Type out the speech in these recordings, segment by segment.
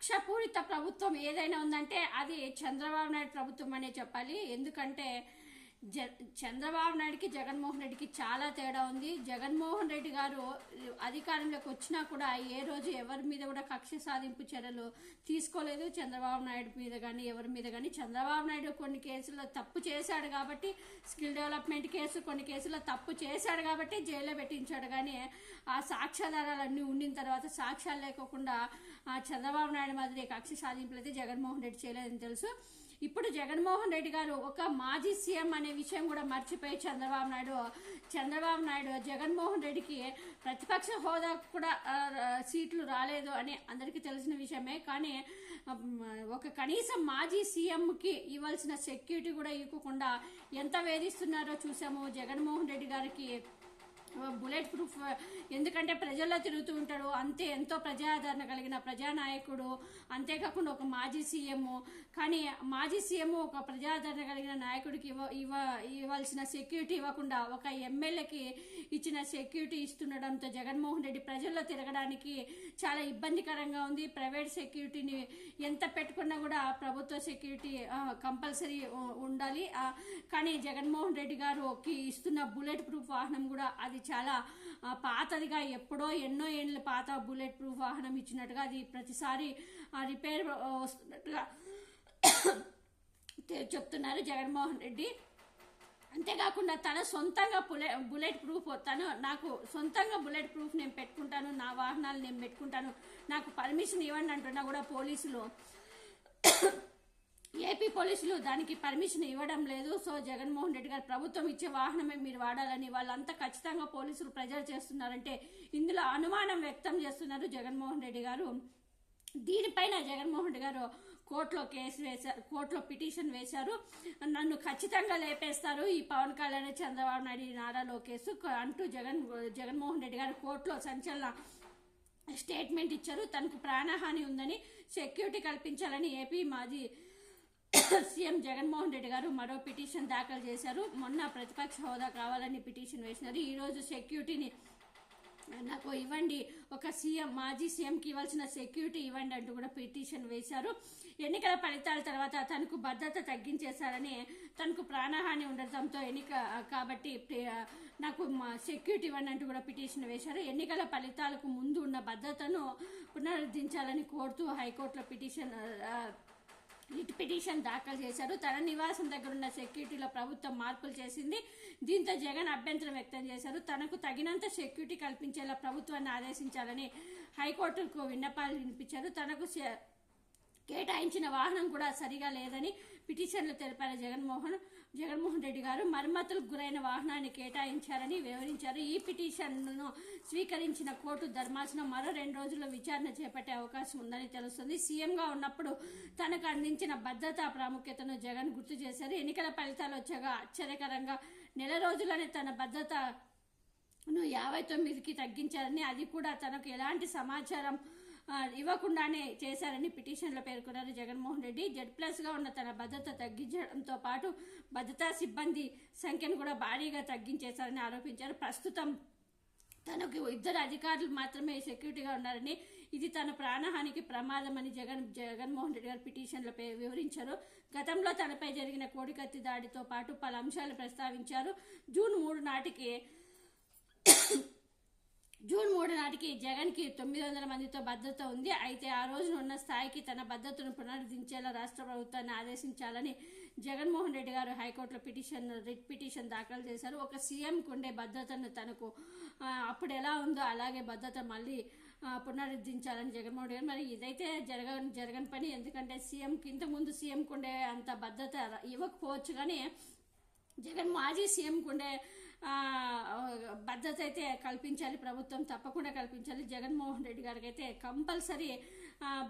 కక్షపూరిత ప్రభుత్వం ఏదైనా ఉందంటే అది చంద్రబాబు నాయుడు ప్రభుత్వం అనే చెప్పాలి. ఎందుకంటే చంద్రబాబు నాయుడికి జగన్మోహన్ రెడ్డికి చాలా తేడా ఉంది. జగన్మోహన్ రెడ్డి గారు అధికారంలోకి వచ్చినా కూడా ఏ రోజు ఎవరి మీద కూడా కక్ష సాధింపు చర్యలు తీసుకోలేదు. చంద్రబాబు నాయుడు మీద కానీ ఎవరి మీద కానీ. చంద్రబాబు నాయుడు కొన్ని కేసుల్లో తప్పు చేశాడు కాబట్టి, స్కిల్ డెవలప్మెంట్ కేసు కొన్ని కేసుల్లో తప్పు చేశాడు కాబట్టి జైల్లో పెట్టించాడు. కానీ ఆ సాక్ష్యాధారాలన్నీ ఉండిన తర్వాత సాక్ష్యాలు లేకోకుండా చంద్రబాబు నాయుడు మాదిరి కక్ష సాధింపులు అయితే జగన్మోహన్ రెడ్డి చేయలేదని తెలుసు. ఇప్పుడు జగన్మోహన్ రెడ్డి గారు ఒక మాజీ సీఎం అనే విషయం కూడా మర్చిపోయి చంద్రబాబు నాయుడు జగన్మోహన్ రెడ్డికి ప్రతిపక్ష హోదా కూడా సీట్లు రాలేదు అని అందరికీ తెలిసిన విషయమే. కానీ ఒక కనీసం మాజీ సీఎంకి ఇవ్వాల్సిన సెక్యూరిటీ కూడా ఇవ్వకుండా ఎంత వేధిస్తున్నారో చూసాము. జగన్మోహన్ రెడ్డి గారికి బుల్లెట్ ప్రూఫ్, ఎందుకంటే ప్రజల్లో తిరుగుతూ ఉంటాడు, అంతే ఎంతో ప్రజాదరణ కలిగిన ప్రజానాయకుడు. అంతేకాకుండా ఒక మాజీ సీఎం. కానీ మాజీ సీఎం ఒక ప్రజాదరణ కలిగిన నాయకుడికి ఇవ్వాల్సిన సెక్యూరిటీ ఇవ్వకుండా ఒక ఎమ్మెల్యేకి ఇచ్చిన సెక్యూరిటీ ఇస్తుండడంతో జగన్మోహన్ రెడ్డి ప్రజల్లో తిరగడానికి చాలా ఇబ్బందికరంగా ఉంది. ప్రైవేట్ సెక్యూరిటీని ఎంత పెట్టుకున్నా కూడా ప్రభుత్వ సెక్యూరిటీ కంపల్సరీ ఉండాలి. కానీ జగన్మోహన్ రెడ్డి గారికి ఇస్తున్న బుల్లెట్ ప్రూఫ్ వాహనం కూడా అది చాలా పాతదిగా, ఎప్పుడో ఎన్నో ఏళ్ళ పాత బుల్లెట్ ప్రూఫ్ వాహనం ఇచ్చినట్టుగా, అది ప్రతిసారి రిపేర్ వస్తున్నట్టుగా చెప్తున్నారు జగన్మోహన్ రెడ్డి. అంతేకాకుండా తన సొంతంగా బుల్లెట్ ప్రూఫ్, నాకు సొంతంగా బుల్లెట్ ప్రూఫ్ నేను పెట్టుకుంటాను, నా వాహనాలు నేను పెట్టుకుంటాను, నాకు పర్మిషన్ ఇవ్వండి అంటున్నా కూడా పోలీసులు, ఏపీ పోలీసులు దానికి పర్మిషన్ ఇవ్వడం లేదు. సో జగన్మోహన్ రెడ్డి గారు ప్రభుత్వం ఇచ్చే వాహనమే మీరు వాడాలని వాళ్ళంతా ఖచ్చితంగా పోలీసులు ప్రెజర్ చేస్తున్నారంటే ఇందులో అనుమానం వ్యక్తం చేస్తున్నారు జగన్మోహన్ రెడ్డి గారు. దీనిపైన జగన్మోహన్ రెడ్డి గారు కోర్టులో పిటిషన్ వేశారు. నన్ను ఖచ్చితంగా లేపేస్తారు ఈ పవన్ కళ్యాణ్, చంద్రబాబు నాయుడు, నారా లోకేష్ అంటూ జగన్మోహన్ రెడ్డి గారు కోర్టులో సంచలన స్టేట్మెంట్ ఇచ్చారు. తనకు ప్రాణహాని ఉందని, సెక్యూరిటీ కల్పించాలని ఏపీ మాజీ సీఎం జగన్మోహన్ రెడ్డి గారు మరో పిటిషన్ దాఖలు చేశారు. మొన్న ప్రతిపక్ష హోదా కావాలని పిటిషన్ వేసినారు. ఈరోజు సెక్యూరిటీని నాకు ఇవ్వండి, ఒక మాజీ సీఎంకి ఇవ్వాల్సిన సెక్యూరిటీ ఇవ్వండి అంటూ కూడా పిటిషన్ వేశారు. ఎన్నికల ఫలితాల తర్వాత తనకు భద్రత తగ్గించేశారని, తనకు ప్రాణహాని ఉండటంతో కాబట్టి నాకు సెక్యూరిటీ ఇవ్వండి అంటూ కూడా పిటిషన్ వేశారు. ఎన్నికల ఫలితాలకు ముందు ఉన్న భద్రతను పునరుద్ధరించాలని కోరుతూ హైకోర్టులో పిటిషన్ దాఖలు చేశారు. తన నివాసం దగ్గర ఉన్న సెక్యూరిటీలో ప్రభుత్వం మార్పులు చేసింది. దీంతో జగన్ అభ్యంతరం వ్యక్తం చేశారు. తనకు తగినంత సెక్యూరిటీ కల్పించేలా ప్రభుత్వాన్ని ఆదేశించాలని హైకోర్టుకు విన్నపాలు వినిపించారు. తనకు కేటాయించిన వాహనం కూడా సరిగా లేదని పిటిషన్లు తెలిపారు జగన్మోహన్ రెడ్డి గారు. మరమ్మతులకు గురైన వాహనాన్ని కేటాయించారని వివరించారు. ఈ పిటిషన్ను స్వీకరించిన కోర్టు ధర్మాసనం మరో 2 రోజుల్లో విచారణ చేపట్టే అవకాశం ఉందని తెలుస్తుంది. సీఎంగా ఉన్నప్పుడు తనకు అందించిన భద్రతా ప్రాముఖ్యతను జగన్ గుర్తు చేశారు. ఎన్నికల ఫలితాలు వచ్చాక ఆశ్చర్యకరంగా నెల రోజుల్లోనే తన భద్రతను 59కి తగ్గించారని, అది కూడా తనకు ఎలాంటి సమాచారం ఇవ్వకుండానే చేశారని పిటిషన్లో పేర్కొన్నారు జగన్మోహన్ రెడ్డి. Z+గా ఉన్న తన భద్రత తగ్గించడంతో పాటు భద్రతా సిబ్బంది సంఖ్యను కూడా భారీగా తగ్గించేశారని ఆరోపించారు. ప్రస్తుతం తనకు 2 అధికారులు మాత్రమే సెక్యూరిటీగా ఉన్నారని, ఇది తన ప్రాణహానికి ప్రమాదమని జగన్మోహన్ రెడ్డి గారు పిటిషన్లో వివరించారు. గతంలో తనపై జరిగిన కోడికత్తి దాడితో పాటు పలు అంశాలు ప్రస్తావించారు. జూన్ 3 నాటికి జగన్కి 900 మందితో భద్రత ఉంది. అయితే ఆ రోజున ఉన్న స్థాయికి తన భద్రతను పునరుద్ధరించేలా రాష్ట్ర ప్రభుత్వాన్ని ఆదేశించాలని జగన్మోహన్ రెడ్డి గారు హైకోర్టులో రిట్ పిటిషన్ దాఖలు చేశారు. ఒక సీఎంకు ఉండే భద్రతను తనకు అప్పుడు ఎలా ఉందో అలాగే భద్రత మళ్ళీ పునరుద్ధరించాలని జగన్మోహన్ రెడ్డి గారు. మరి ఇదైతే జరగని పని. ఎందుకంటే ఇంతకుముందు సీఎంకు ఉండే అంత భద్రత ఇవ్వకపోవచ్చు, కానీ మాజీ సీఎంకు ఉండే భద్రత అయితే కల్పించాలి ప్రభుత్వం, తప్పకుండా కల్పించాలి. జగన్మోహన్ రెడ్డి గారికి అయితే కంపల్సరీ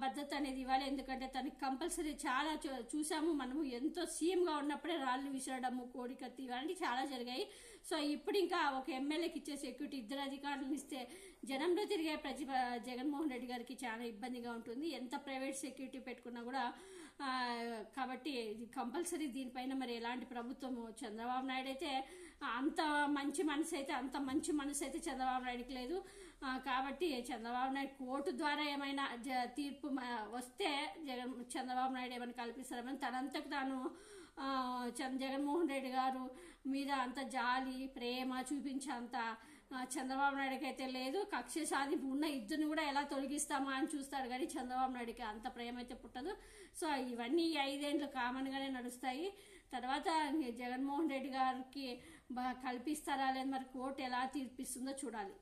భద్రత అనేది ఇవ్వాలి. ఎందుకంటే తనకి కంపల్సరీ చాలా చూసాము మనము, ఎంతో సీఎంగా ఉన్నప్పుడే రాళ్ళు విసరడము, కోడికత్తి ఇవన్నీ చాలా జరిగాయి. సో ఇప్పుడు ఇంకా ఒక ఎమ్మెల్యేకి ఇచ్చే సెక్యూరిటీ 2 అధికారులను ఇస్తే జనంలో తిరిగే జగన్మోహన్ రెడ్డి గారికి చాలా ఇబ్బందిగా ఉంటుంది, ఎంత ప్రైవేట్ సెక్యూరిటీ పెట్టుకున్నా కూడా. కాబట్టి ఇది కంపల్సరీ. దీనిపైన మరి ఎలాంటి ప్రభుత్వము, చంద్రబాబు నాయుడు అయితే అంత మంచి మనసు అయితే చంద్రబాబు నాయుడికి లేదు. కాబట్టి చంద్రబాబు నాయుడు కోర్టు ద్వారా ఏమైనా తీర్పు వస్తే చంద్రబాబు నాయుడు ఏమైనా కల్పిస్తారని తనంతకు తాను జగన్మోహన్ రెడ్డి గారు మీద అంత జాలి ప్రేమ చూపించేంత చంద్రబాబు నాయుడుకి అయితే లేదు. కక్ష సాధింపు ఉన్న ఇద్దరిని కూడా ఎలా తొలగిస్తామా అని చూస్తాడు, కానీ చంద్రబాబు నాయుడుకి అంత ప్రేమ అయితే పుట్టదు. సో ఇవన్నీ 5 ఏళ్ళు కామన్గానే నడుస్తాయి. తర్వాత జగన్మోహన్ రెడ్డి గారికి కల్పిస్తారా లేదు, మరి కోర్టు ఎలా తీర్పిస్తుందో చూడాలి.